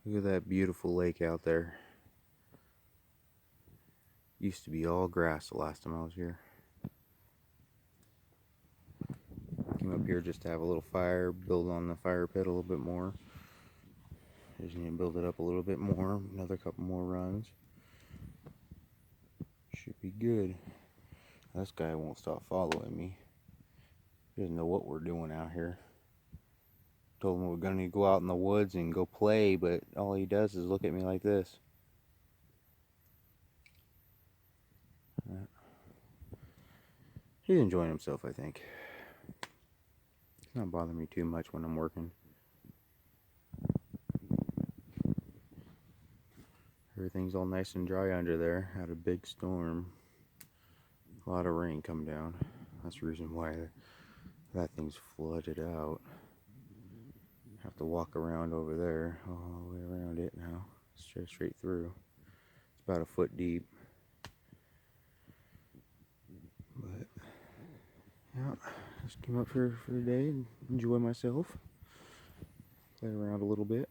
Look at that beautiful lake out there. Used to be all grass the last time I was here. Came up here just to have a little fire, build on the fire pit a little bit more. Just need to build it up a little bit more, another couple more runs. Should be good. This guy won't stop following me. He doesn't know what we're doing out here. Told him we're gonna go out in the woods and go play, but all he does is look at me like this. He's enjoying himself, I think. It's not bothering me too much when I'm working. Everything's all nice and dry under there. Had a big storm. A lot of rain come down. That's the reason why that thing's flooded out. Have to walk around over there, all the way around it now. Straight through. It's about a foot deep. But yeah, just came up here for the day and enjoy myself. Play around a little bit.